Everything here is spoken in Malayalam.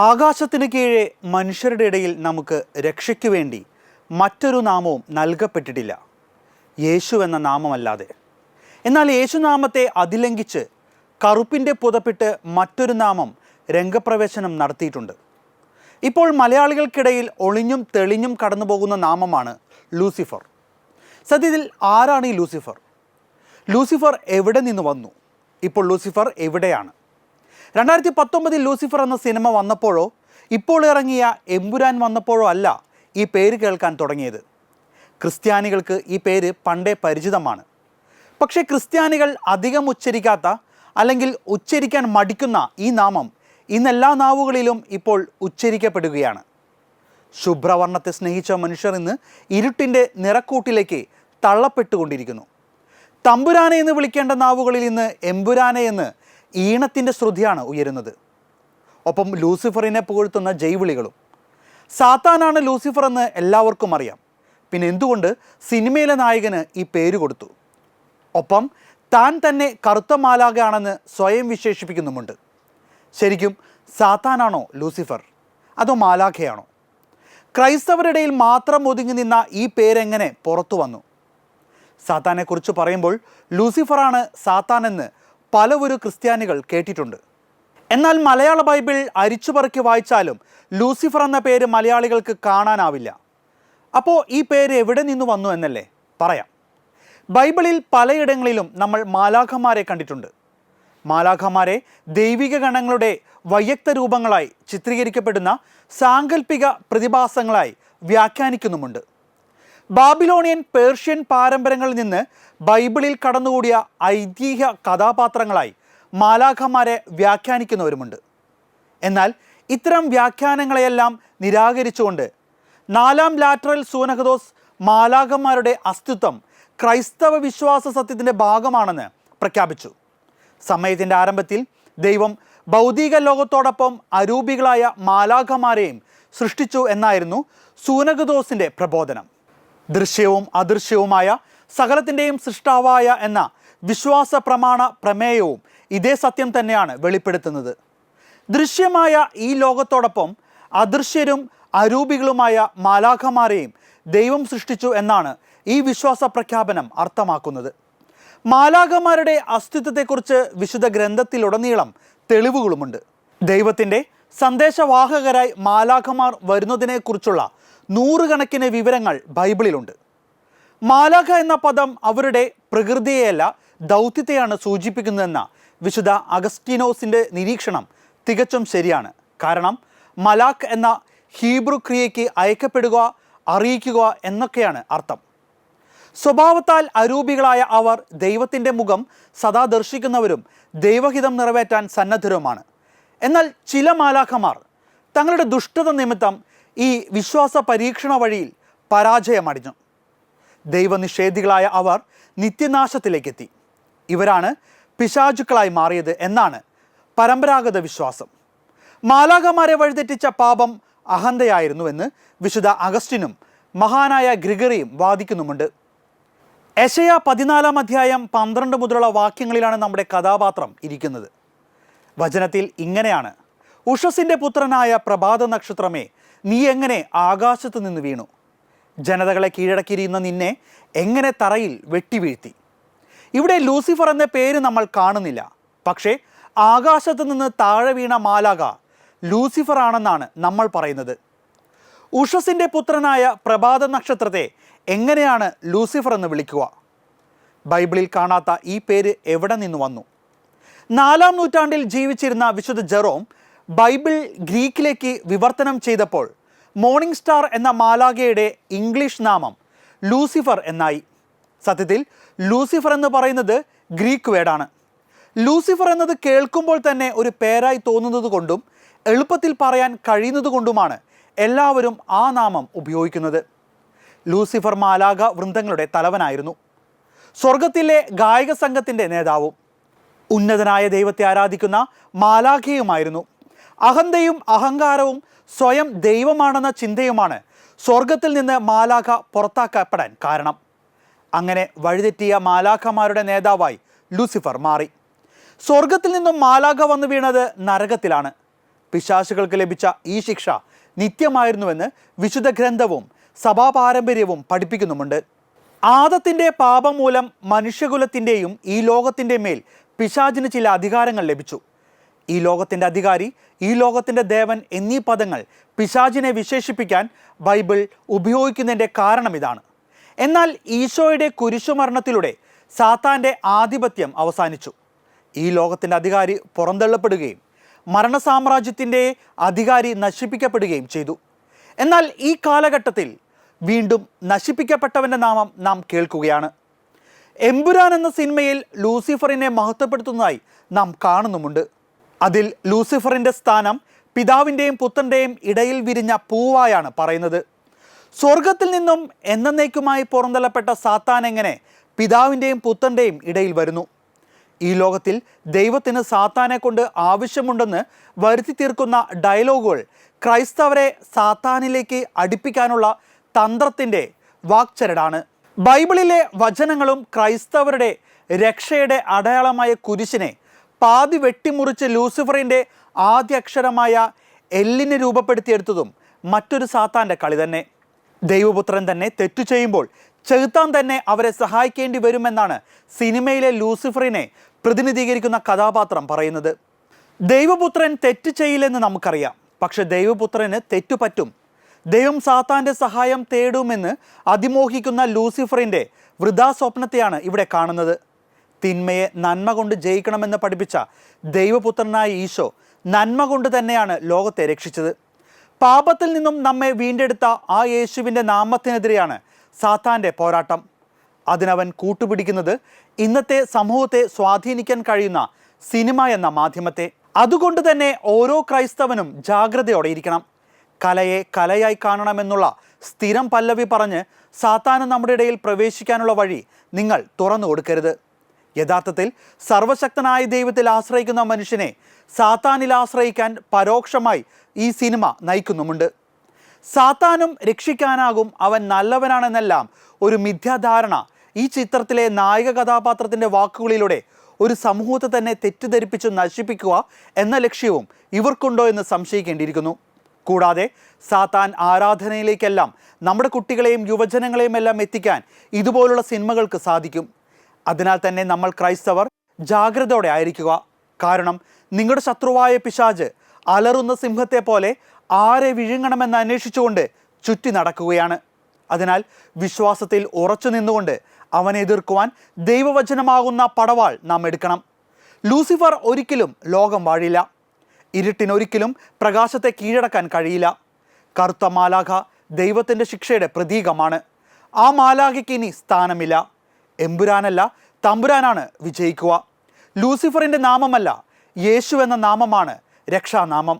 ആകാശത്തിന് കീഴെ മനുഷ്യരുടെ ഇടയിൽ നമുക്ക് രക്ഷയ്ക്കു വേണ്ടി മറ്റൊരു നാമവും നൽകപ്പെട്ടിട്ടില്ല, യേശു എന്ന നാമമല്ലാതെ. എന്നാൽ യേശുനാമത്തെ അതിലംഘിച്ച് കറുപ്പിൻ്റെ പുതപ്പിട്ട് മറ്റൊരു നാമം രംഗപ്രവേശനം നടത്തിയിട്ടുണ്ട്. ഇപ്പോൾ മലയാളികൾക്കിടയിൽ ഒളിഞ്ഞും തെളിഞ്ഞും കടന്നു പോകുന്ന നാമമാണ് ലൂസിഫർ. സത്യത്തിൽ ആരാണ് ഈ ലൂസിഫർ? ലൂസിഫർ എവിടെ നിന്ന് വന്നു? ഇപ്പോൾ ലൂസിഫർ എവിടെയാണ്? 2019 ലൂസിഫർ എന്ന സിനിമ വന്നപ്പോഴോ ഇപ്പോൾ ഇറങ്ങിയ എമ്പുരാൻ വന്നപ്പോഴോ അല്ല ഈ പേര് കേൾക്കാൻ തുടങ്ങിയത്. ക്രിസ്ത്യാനികൾക്ക് ഈ പേര് പണ്ടേ പരിചിതമാണ്. പക്ഷേ ക്രിസ്ത്യാനികൾ അധികം ഉച്ചരിക്കാത്ത അല്ലെങ്കിൽ ഉച്ചരിക്കാൻ മടിക്കുന്ന ഈ നാമം ഇന്നെല്ലാ നാവുകളിലും ഇപ്പോൾ ഉച്ചരിക്കപ്പെടുകയാണ്. ശുഭ്രവർണ്ണത്തെ സ്നേഹിച്ച മനുഷ്യർ ഇന്ന് ഇരുട്ടിൻ്റെ നിറക്കൂട്ടിലേക്ക് തള്ളപ്പെട്ടുകൊണ്ടിരിക്കുന്നു. തമ്പുരാനെ എന്ന് വിളിക്കേണ്ട നാവുകളിൽ ഇന്ന് എമ്പുരാനെ എന്ന് ഈണത്തിൻ്റെ ശ്രുതിയാണ് ഉയരുന്നത്. ഒപ്പം ലൂസിഫറിനെ പുകഴ്ത്തുന്ന ജൈവിളികളും. സാത്താനാണ് ലൂസിഫർ എന്ന് എല്ലാവർക്കും അറിയാം. പിന്നെ എന്തുകൊണ്ട് സിനിമയിലെ നായകന് ഈ പേര് കൊടുത്തു? ഒപ്പം താൻ തന്നെ കറുത്ത മാലാഖയാണെന്ന് സ്വയം വിശേഷിപ്പിക്കുന്നുമുണ്ട്. ശരിക്കും സാത്താനാണോ ലൂസിഫർ, അതോ മാലാഖയാണോ? ക്രൈസ്തവരുടെയിൽ മാത്രം ഒതുങ്ങി നിന്ന ഈ പേരെങ്ങനെ പുറത്തു വന്നു? സാത്താനെക്കുറിച്ച് പറയുമ്പോൾ ലൂസിഫറാണ് സാത്താൻ എന്ന് പലവരും ക്രിസ്ത്യാനികൾ കേട്ടിട്ടുണ്ട്. എന്നാൽ മലയാള ബൈബിൾ അരിച്ചുപറക്കി വായിച്ചാലും ലൂസിഫർ എന്ന പേര് മലയാളികൾക്ക് കാണാനാവില്ല. അപ്പോൾ ഈ പേര് എവിടെ നിന്ന് വന്നു എന്നല്ലേ പറയാം. ബൈബിളിൽ പലയിടങ്ങളിലും നമ്മൾ മാലാഖമാരെ കണ്ടിട്ടുണ്ട്. മാലാഖമാരെ ദൈവിക ഗണങ്ങളുടെ വൈയക്ത രൂപങ്ങളായി ചിത്രീകരിക്കപ്പെടുന്ന സാങ്കല്പിക പ്രതിഭാസങ്ങളായി വ്യാഖ്യാനിക്കുന്നുമുണ്ട്. ബാബിലോണിയൻ പേർഷ്യൻ പാരമ്പര്യങ്ങളിൽ നിന്ന് ബൈബിളിൽ കടന്നുകൂടിയ ഐതിഹ്യ കഥാപാത്രങ്ങളായി മാലാഖമാരെ വ്യാഖ്യാനിക്കുന്നവരുമുണ്ട്. എന്നാൽ ഇത്തരം വ്യാഖ്യാനങ്ങളെയെല്ലാം നിരാകരിച്ചുകൊണ്ട് 4-ാം ലാറ്ററൽ സൂനഹദോസ് മാലാഖമാരുടെ അസ്തിത്വം ക്രൈസ്തവ വിശ്വാസ സത്യത്തിൻ്റെ ഭാഗമാണെന്ന് പ്രഖ്യാപിച്ചു. സമയത്തിൻ്റെ ആരംഭത്തിൽ ദൈവം ഭൗതിക ലോകത്തോടൊപ്പം അരൂപികളായ മാലാഖമാരെയും സൃഷ്ടിച്ചു എന്നായിരുന്നു സൂനഹദോസിൻ്റെ പ്രബോധനം. ദൃശ്യവും അദൃശ്യവുമായ സകലത്തിൻ്റെയും സൃഷ്ടാവായ എന്ന വിശ്വാസ പ്രമാണ പ്രമേയവും ഇതേ സത്യം തന്നെയാണ് വെളിപ്പെടുത്തുന്നത്. ദൃശ്യമായ ഈ ലോകത്തോടൊപ്പം അദൃശ്യരും അരൂപികളുമായ മാലാഖമാരെയും ദൈവം സൃഷ്ടിച്ചു എന്നാണ് ഈ വിശ്വാസ പ്രഖ്യാപനം അർത്ഥമാക്കുന്നത്. മാലാഖമാരുടെ അസ്തിത്വത്തെക്കുറിച്ച് വിശുദ്ധ ഗ്രന്ഥത്തിലുടനീളം തെളിവുകളുമുണ്ട്. ദൈവത്തിൻ്റെ സന്ദേശവാഹകരായി മാലാഖമാർ വരുന്നതിനെക്കുറിച്ചുള്ള നൂറുകണക്കിന് വിവരങ്ങൾ ബൈബിളിലുണ്ട്. മാലാഖ എന്ന പദം അവരുടെ പ്രകൃതിയെയല്ല ദൗത്യത്തെയാണ് സൂചിപ്പിക്കുന്നതെന്ന വിശുദ്ധ അഗസ്റ്റീനോസിൻ്റെ നിരീക്ഷണം തികച്ചും ശരിയാണ്. കാരണം മലാഖ് എന്ന ഹീബ്രു ക്രിയയ്ക്ക് അയക്കപ്പെടുക, അറിയിക്കുക എന്നൊക്കെയാണ് അർത്ഥം. സ്വഭാവത്താൽ അരൂപികളായ അവർ ദൈവത്തിൻ്റെ മുഖം സദാ ദർശിക്കുന്നവരും ദൈവഹിതം നിറവേറ്റാൻ സന്നദ്ധരുമാണ്. എന്നാൽ ചില മാലാഖമാർ തങ്ങളുടെ ദുഷ്ടത നിമിത്തം ഈ വിശ്വാസ പരീക്ഷണ വഴിയിൽ പരാജയമടിഞ്ഞു. ദൈവനിഷേധികളായ അവർ നിത്യനാശത്തിലേക്കെത്തി. ഇവരാണ് പിശാചുക്കളായി മാറിയത് എന്നാണ് പരമ്പരാഗത വിശ്വാസം. മാലാഖമാരെ വഴിതെറ്റിച്ച പാപം അഹന്തയായിരുന്നുവെന്ന് വിശുദ്ധ അഗസ്റ്റിനും മഹാനായ ഗ്രിഗറിയും വാദിക്കുന്നുമുണ്ട്. യെശയ്യാ 14-ാം അധ്യായം 12 മുതലുള്ള വാക്യങ്ങളിലാണ് നമ്മുടെ കഥാപാത്രം ഇരിക്കുന്നത്. വചനത്തിൽ ഇങ്ങനെയാണ്: ഉഷസിൻ്റെ പുത്രനായ പ്രഭാത നക്ഷത്രമേ, നീ എങ്ങനെ ആകാശത്ത് നിന്ന് വീണു? ജനതകളെ കീഴടക്കിയിരിക്കുന്ന നിന്നെ എങ്ങനെ തറയിൽ വെട്ടിവീഴ്ത്തി? ഇവിടെ ലൂസിഫർ എന്ന പേര് നമ്മൾ കാണുന്നില്ല. പക്ഷേ ആകാശത്ത് നിന്ന് താഴെ വീണ മാലാഖ ലൂസിഫർ ആണെന്നാണ് നമ്മൾ പറയുന്നത്. ഉഷസിൻ്റെ പുത്രനായ പ്രഭാത നക്ഷത്രത്തെ എങ്ങനെയാണ് ലൂസിഫർ എന്ന് വിളിക്കുക? ബൈബിളിൽ കാണാത്ത ഈ പേര് എവിടെ നിന്ന് വന്നു? 4-ാം നൂറ്റാണ്ടിൽ ജീവിച്ചിരുന്ന വിശുദ്ധ ജെറോം ബൈബിൾ ഗ്രീക്കിലേക്ക് വിവർത്തനം ചെയ്തപ്പോൾ മോർണിംഗ് സ്റ്റാർ എന്ന മാലാഖയുടെ ഇംഗ്ലീഷ് നാമം ലൂസിഫർ എന്നായി. സത്യത്തിൽ ലൂസിഫർ എന്ന് പറയുന്നത് ഗ്രീക്ക് വേർഡാണ്. ലൂസിഫർ എന്നത് കേൾക്കുമ്പോൾ തന്നെ ഒരു പേരായി തോന്നുന്നത് കൊണ്ടും എളുപ്പത്തിൽ പറയാൻ കഴിയുന്നത് കൊണ്ടുമാണ് എല്ലാവരും ആ നാമം ഉപയോഗിക്കുന്നത്. ലൂസിഫർ മാലാഖ വൃന്ദങ്ങളുടെ തലവനായിരുന്നു. സ്വർഗത്തിലെ ഗായക സംഘത്തിൻ്റെ നേതാവും ഉന്നതനായ ദൈവത്തെ ആരാധിക്കുന്ന മാലാഖയുമായിരുന്നു. അഹന്തയും അഹങ്കാരവും സ്വയം ദൈവമാണെന്ന ചിന്തയുമാണ് സ്വർഗത്തിൽ നിന്ന് മാലാഖ പുറത്താക്കപ്പെടാൻ കാരണം. അങ്ങനെ വഴിതെറ്റിയ മാലാഖമാരുടെ നേതാവായി ലൂസിഫർ മാറി. സ്വർഗത്തിൽ നിന്നും മാലാഖ വന്നു വീണത് നരകത്തിലാണ്. പിശാചുകൾക്ക് ലഭിച്ച ഈ ശിക്ഷ നിത്യമായിരുന്നുവെന്ന് വിശുദ്ധ ഗ്രന്ഥവും സഭാപാരമ്പര്യവും പഠിപ്പിക്കുന്നുമുണ്ട്. ആദത്തിൻ്റെ പാപം മൂലം മനുഷ്യകുലത്തിൻ്റെയും ഈ ലോകത്തിൻ്റെ മേൽ പിശാചിന് ചില അധികാരങ്ങൾ ലഭിച്ചു. ഈ ലോകത്തിൻ്റെ അധികാരി, ഈ ലോകത്തിൻ്റെ ദേവൻ എന്നീ പദങ്ങൾ പിശാചിനെ വിശേഷിപ്പിക്കാൻ ബൈബിൾ ഉപയോഗിക്കുന്നതിൻ്റെ കാരണം ഇതാണ്. എന്നാൽ ഈശോയുടെ കുരിശുമരണത്തിലൂടെ സാത്താൻ്റെ ആധിപത്യം അവസാനിച്ചു. ഈ ലോകത്തിൻ്റെ അധികാരി പുറന്തള്ളപ്പെടുകയും മരണസാമ്രാജ്യത്തിൻ്റെ അധികാരി നശിപ്പിക്കപ്പെടുകയും ചെയ്തു. എന്നാൽ ഈ കാലഘട്ടത്തിൽ വീണ്ടും നശിപ്പിക്കപ്പെട്ടവൻ്റെ നാമം നാം കേൾക്കുകയാണ്. എമ്പുരാൻ എന്ന സിനിമയിൽ ലൂസിഫറിനെ മഹത്വപ്പെടുത്തുന്നതായി നാം കാണുന്നുമുണ്ട്. അതിൽ ലൂസിഫറിൻ്റെ സ്ഥാനം പിതാവിൻ്റെയും പുത്രൻ്റെയും ഇടയിൽ വിരിഞ്ഞ പൂവായാണ് പറയുന്നത്. സ്വർഗത്തിൽ നിന്നും എന്നേക്കുമായി പുറന്തള്ളപ്പെട്ട സാത്താൻ എങ്ങനെ പിതാവിൻ്റെയും പുത്രൻ്റെയും ഇടയിൽ വരുന്നു? ഈ ലോകത്തിൽ ദൈവത്തിന് സാത്താനെ കൊണ്ട് ആവശ്യമുണ്ടെന്ന് വരുത്തി തീർക്കുന്ന ഡയലോഗുകൾ ക്രൈസ്തവരെ സാത്താനിലേക്ക് അടുപ്പിക്കാനുള്ള തന്ത്രത്തിൻ്റെ വാക്ചരടാണ്. ബൈബിളിലെ വചനങ്ങളും ക്രൈസ്തവരുടെ രക്ഷയുടെ അടയാളമായ കുരിശിനെ പാതി വെട്ടിമുറിച്ച് ലൂസിഫറിൻ്റെ ആദ്യ അക്ഷരമായ എല്ലിനെ രൂപപ്പെടുത്തിയെടുത്തതും മറ്റൊരു സാത്താൻ്റെ കളി തന്നെ. ദൈവപുത്രൻ തന്നെ തെറ്റു ചെയ്യുമ്പോൾ ചെകുത്താൻ തന്നെ അവരെ സഹായിക്കേണ്ടി വരുമെന്നാണ് സിനിമയിലെ ലൂസിഫറിനെ പ്രതിനിധീകരിക്കുന്ന കഥാപാത്രം പറയുന്നത്. ദൈവപുത്രൻ തെറ്റ് ചെയ്യില്ലെന്ന് നമുക്കറിയാം. പക്ഷെ ദൈവപുത്രന് തെറ്റുപറ്റും. ദൈവം സാത്താൻ്റെ സഹായം തേടുമെന്ന് അതിമോഹിക്കുന്ന ലൂസിഫറിൻ്റെ വൃഥാസ്വപ്നത്തെയാണ് ഇവിടെ കാണുന്നത്. തിന്മയെ നന്മ കൊണ്ട് ജയിക്കണമെന്ന് പഠിപ്പിച്ച ദൈവപുത്രനായ ഈശോ നന്മ കൊണ്ട് തന്നെയാണ് ലോകത്തെ രക്ഷിച്ചത്. പാപത്തിൽ നിന്നും നമ്മെ വീണ്ടെടുത്ത ആ യേശുവിൻ്റെ നാമത്തിനെതിരെയാണ് സാത്താൻ്റെ പോരാട്ടം. അതിനവൻ കൂട്ടുപിടിക്കുന്നത് ഇന്നത്തെ സമൂഹത്തെ സ്വാധീനിക്കാൻ കഴിയുന്ന സിനിമ എന്ന മാധ്യമത്തെ. അതുകൊണ്ട് തന്നെ ഓരോ ക്രൈസ്തവനും ജാഗ്രതയോടെ ഇരിക്കണം. കലയെ കലയായി കാണണമെന്നുള്ള സ്ഥിരം പല്ലവി പറഞ്ഞ് സാത്താന് നമ്മുടെ ഇടയിൽ പ്രവേശിക്കാനുള്ള വഴി നിങ്ങൾ തുറന്നു കൊടുക്കരുത്. യഥാർത്ഥത്തിൽ സർവശക്തനായ ദൈവത്തിൽ ആശ്രയിക്കുന്ന മനുഷ്യനെ സാത്താനിൽ ആശ്രയിക്കാൻ പരോക്ഷമായി ഈ സിനിമ നയിക്കുന്നുമുണ്ട്. സാത്താനും രക്ഷിക്കാനാകും, അവൻ നല്ലവനാണെന്നെല്ലാം ഒരു മിഥ്യാധാരണ ഈ ചിത്രത്തിലെ നായിക കഥാപാത്രത്തിൻ്റെ വാക്കുകളിലൂടെ ഒരു സമൂഹത്തെ തന്നെ തെറ്റിദ്ധരിപ്പിച്ച് നശിപ്പിക്കുക എന്ന ലക്ഷ്യവും ഇവർക്കുണ്ടോ എന്ന് സംശയിക്കേണ്ടിയിരിക്കുന്നു. കൂടാതെ സാത്താൻ ആരാധനയിലേക്കെല്ലാം നമ്മുടെ കുട്ടികളെയും യുവജനങ്ങളെയും എല്ലാം എത്തിക്കാൻ ഇതുപോലുള്ള സിനിമകൾക്ക് സാധിക്കും. അതിനാൽ തന്നെ നമ്മൾ ക്രൈസ്തവർ ജാഗ്രതയോടെ ആയിരിക്കുക. കാരണം നിങ്ങളുടെ ശത്രുവായ പിശാച് അലറുന്ന സിംഹത്തെ പോലെ ആരെ വിഴുങ്ങണമെന്ന് അന്വേഷിച്ചുകൊണ്ട് ചുറ്റി നടക്കുകയാണ്. അതിനാൽ വിശ്വാസത്തിൽ ഉറച്ചു നിന്നുകൊണ്ട് അവനെ എതിർക്കുവാൻ ദൈവവചനമാകുന്ന പടവാൾ നാം എടുക്കണം. ലൂസിഫർ ഒരിക്കലും ലോകം വാഴില്ല. ഇരുട്ടിനൊരിക്കലും പ്രകാശത്തെ കീഴടക്കാൻ കഴിയില്ല. കറുത്ത മാലാഖ ദൈവത്തിൻ്റെ ശിക്ഷയുടെ പ്രതീകമാണ്. ആ മാലാഖയ്ക്ക് ഇനി സ്ഥാനമില്ല. എമ്പുരാനല്ല, തമ്പുരാനാണ് വിജയിക്കുക. ലൂസിഫറിൻ്റെ നാമമല്ല, യേശു എന്ന നാമമാണ് രക്ഷാനാമം.